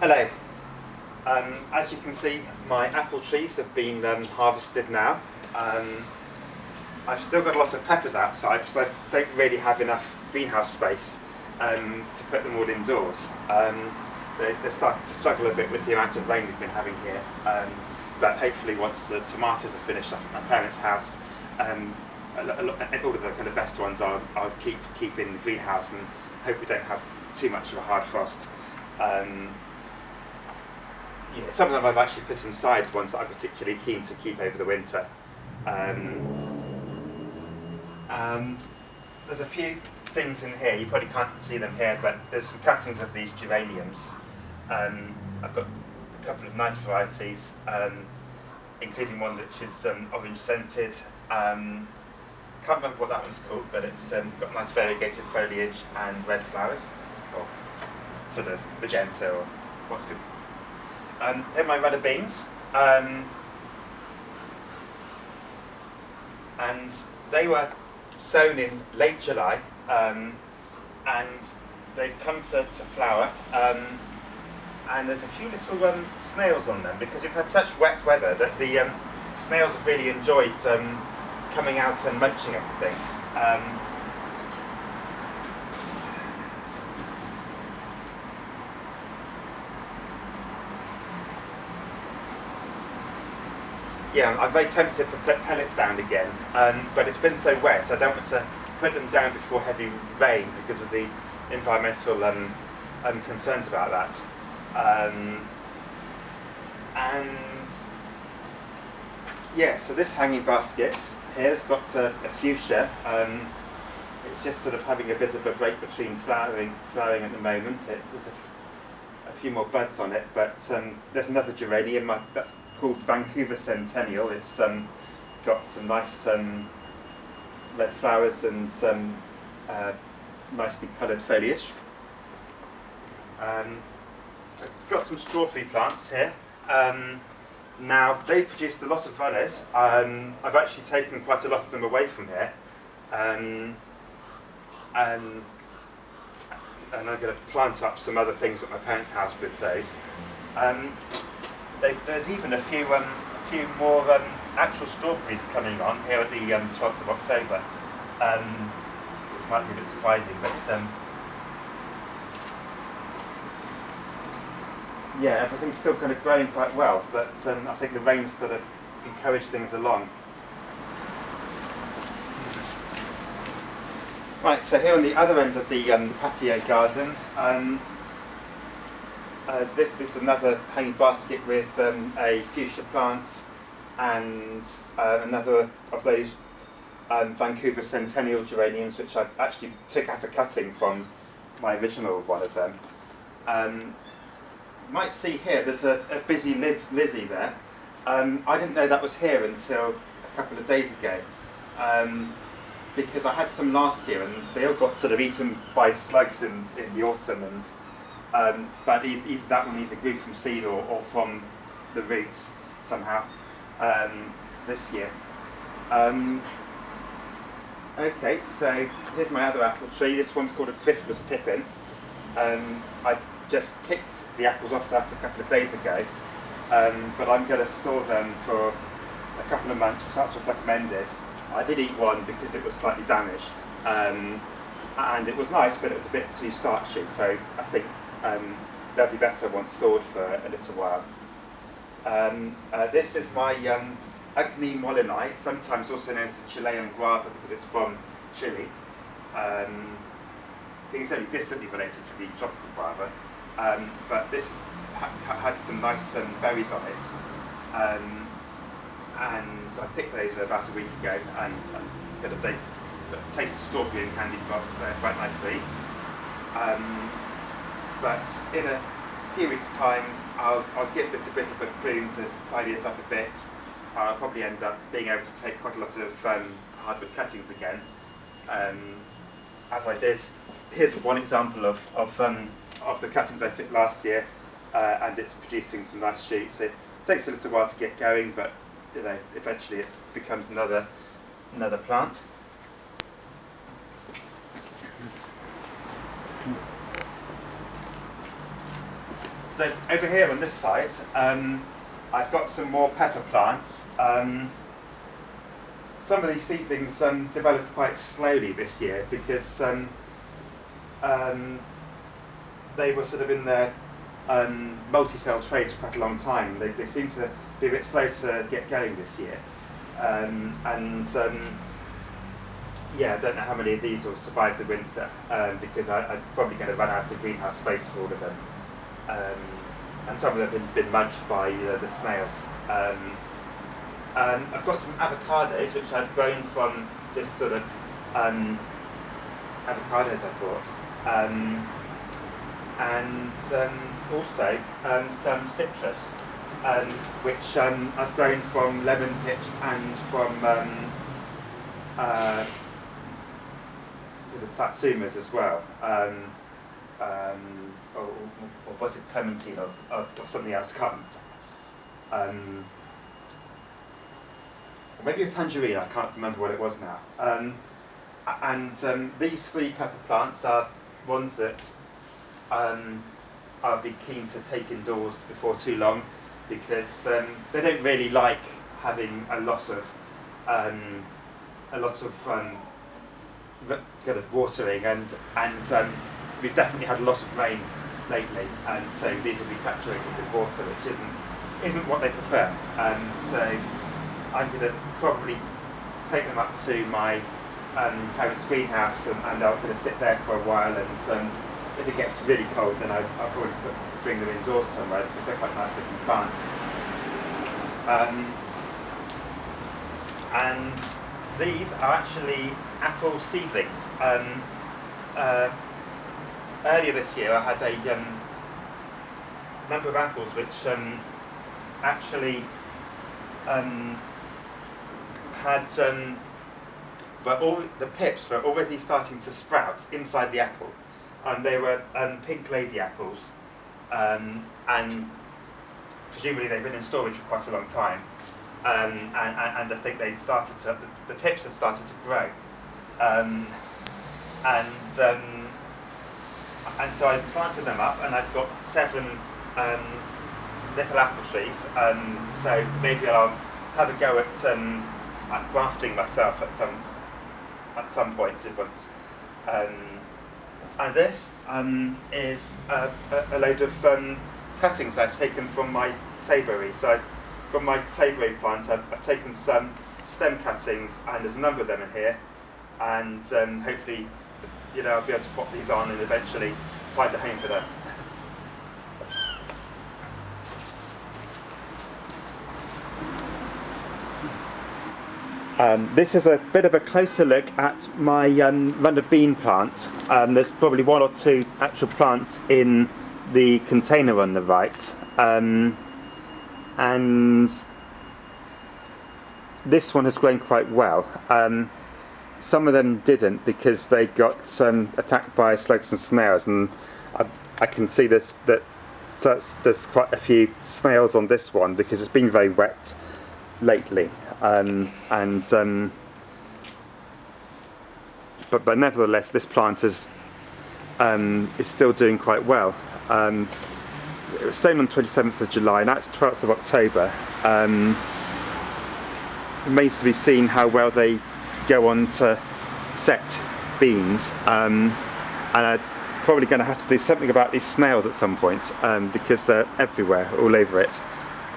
Hello. As you can see, my apple trees have been harvested now. I've still got a lot of peppers outside because I don't really have enough greenhouse space to put them all indoors. They're starting to struggle a bit with the amount of rain we've been having here, but hopefully once the tomatoes are finished up at my parents' house, all of the kind of best ones I'll keep in the greenhouse and hope we don't have too much of a hard frost. Some of them I've actually put inside, ones that I'm particularly keen to keep over the winter. There's a few things in here, you probably can't see them here, but there's some cuttings of these geraniums. I've got a couple of nice varieties, including one which is orange scented. Can't remember what that one's called, but it's got nice variegated foliage and red flowers, or sort of magenta, or what's it? Here are my rudder beans, and they were sown in late July, and they've come to flower, and there's a few little snails on them because we've had such wet weather that the snails have really enjoyed coming out and munching everything. Yeah, I'm very tempted to put pellets down again, but it's been so wet, I don't want to put them down before heavy rain because of the environmental concerns about that. And yeah, so this hanging basket here has got a fuchsia. It's just sort of having a bit of a break between flowering at the moment. There's a few more buds on it, but there's another geranium that's called Vancouver Centennial. It's got some nice red flowers and nicely coloured foliage. I've got some strawberry plants here. Now they've produced a lot of runners. I've actually taken quite a lot of them away from here, and I'm going to plant up some other things at my parents' house with those. There's even a few more actual strawberries coming on here at the 12th of October. This might be a bit surprising, but yeah, everything's still kind of growing quite well, but I think the rain's sort of encouraged things along. Right, so here on the other end of the patio garden, this is another hanging basket with a fuchsia plant and another of those Vancouver Centennial geraniums, which I actually took out a cutting from my original one of them. You might see here there's a busy Lizzie there. I didn't know that was here until a couple of days ago, because I had some last year and they all got sort of eaten by slugs in the autumn, and but either that one either grew from seed or from the roots somehow this year. Okay, so here's my other apple tree. This one's called a Christmas pippin. I just picked the apples off that a couple of days ago, but I'm going to store them for a couple of months because that's what's recommended. I did eat one because it was slightly damaged, and it was nice, but it was a bit too starchy, so I think they'll be better once stored for a little while. This is my Ugni Molinae, sometimes also known as the Chilean guava because it's from Chile. I think it's only distantly related to the tropical guava, but this had some nice berries on it, and I picked those about a week ago, and they taste of strawberry and candy floss. They're quite nice to eat. But in a few weeks' time, I'll give this a bit of a prune to tidy it up a bit. I'll probably end up being able to take quite a lot of hardwood cuttings again, as I did. Here's one example of the cuttings I took last year, and it's producing some nice shoots. It takes a little while to get going, but eventually it becomes another plant. So over here on this side, I've got some more pepper plants. Some of these seedlings developed quite slowly this year because they were sort of in their multi-cell trades for quite a long time. They seem to be a bit slow to get going this year. Yeah, I don't know how many of these will survive the winter because I'm probably going to run out of greenhouse space for all of them. And some of them have been munched by the snails. I've got some avocados which I've grown from just sort of avocados I bought. And also some citrus which I've grown from lemon pips and from sort of satsumas as well, or was it clementine or something else? Or maybe a tangerine, I can't remember what it was now. These 3 pepper plants are ones that I'll be keen to take indoors before too long because they don't really like having a lot of kind of watering, and we've definitely had a lot of rain lately, and so these will be saturated with water, which isn't what they prefer. So I'm going to probably take them up to my parents' greenhouse, and I'm going to sit there for a while. And if it gets really cold, then I'll probably bring them indoors somewhere because they're quite nice looking plants. And these are actually apple seedlings. Earlier this year I had a number of apples which actually had all the pips were already starting to sprout inside the apple, and they were pink lady apples, and presumably they've been in storage for quite a long time. And I think the pips had started to grow, and so I planted them up, and I've got 7 little apple trees. So maybe I'll have a go at grafting myself at some point. And this is a load of cuttings I've taken from my sayberry. So from my sayberry plant, I've taken some stem cuttings, and there's a number of them in here, and hopefully, I'll be able to pop these on and eventually find a home for them. This is a bit of a closer look at my run of bean plant. There's probably 1 or 2 actual plants in the container on the right. And this one has grown quite well. Some of them didn't because they got attacked by slugs and snails, and I can see that there's quite a few snails on this one because it's been very wet lately. But nevertheless, this plant is still doing quite well. It was sown on 27th of July, now it's 12th of October. It remains to be seen how well they go on to set beans, and I'm probably going to have to do something about these snails at some point because they're everywhere, all over it,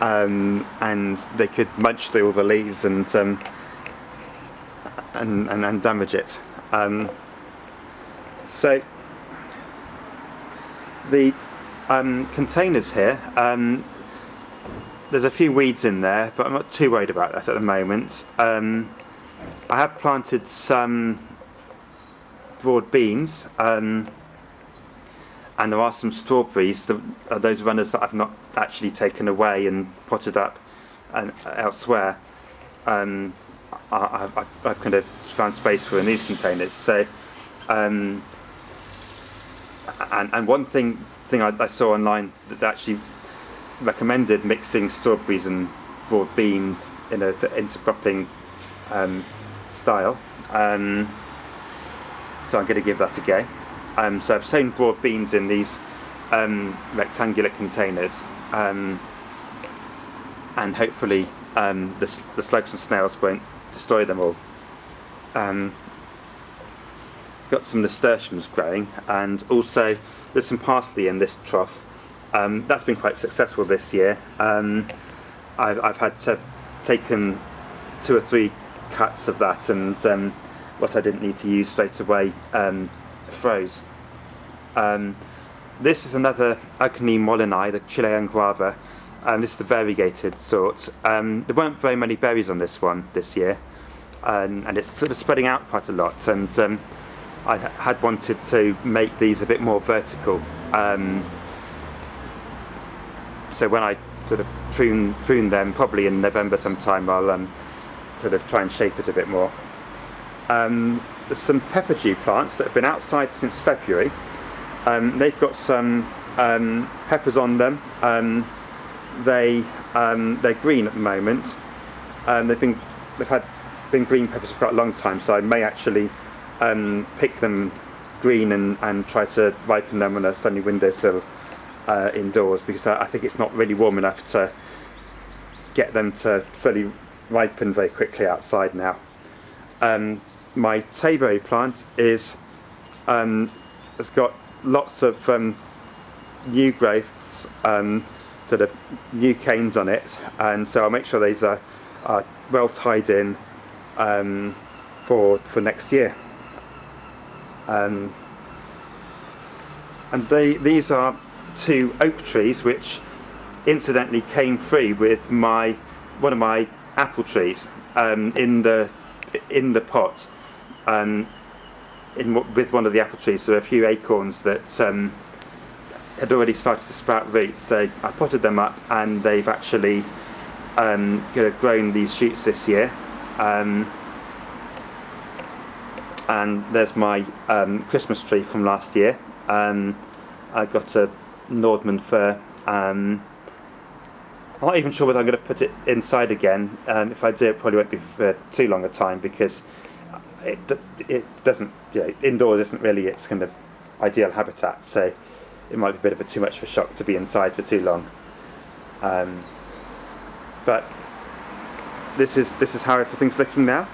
and they could munch through all the leaves and damage it. So the containers here, there's a few weeds in there, but I'm not too worried about that at the moment. I have planted some broad beans, and there are some strawberries, those runners that I've not actually taken away and potted up elsewhere. I've kind of found space for in these containers. So, and one thing I saw online that actually recommended mixing strawberries and broad beans in a intercropping style. So I'm going to give that a go. So I've sown broad beans in these rectangular containers, and hopefully the slugs and snails won't destroy them all. Got some nasturtiums growing, and also there's some parsley in this trough. That's been quite successful this year. I've had to taken 2 or 3 cuts of that, and what I didn't need to use straight away froze. This is another Ugni Molinae, the Chilean guava, and this is the variegated sort. There weren't very many berries on this one this year, and it's sort of spreading out quite a lot, and I had wanted to make these a bit more vertical. So when I sort of prune them, probably in November sometime, I'll sort of try and shape it a bit more. There's some pepper dew plants that have been outside since February. They've got some peppers on them. They're green at the moment. They've been green peppers for quite a long time, so I may actually pick them green and try to ripen them on a sunny windowsill indoors, because I think it's not really warm enough to get them to fully ripen very quickly outside now. My tayberry plant has got lots of new growths, sort of new canes on it, and so I'll make sure these are well tied in for next year. And these are 2 oak trees which incidentally came free with one of my apple trees in the pot. With one of the apple trees, there were a few acorns that had already started to sprout roots, so I potted them up, and they've actually grown these shoots this year. And there's my Christmas tree from last year. I got a Nordman fir. I'm not even sure whether I'm going to put it inside again. If I do, it probably won't be for too long a time, because it doesn't, indoors isn't really its kind of ideal habitat, so it might be a bit of too much of a shock to be inside for too long. But this is how everything's looking now.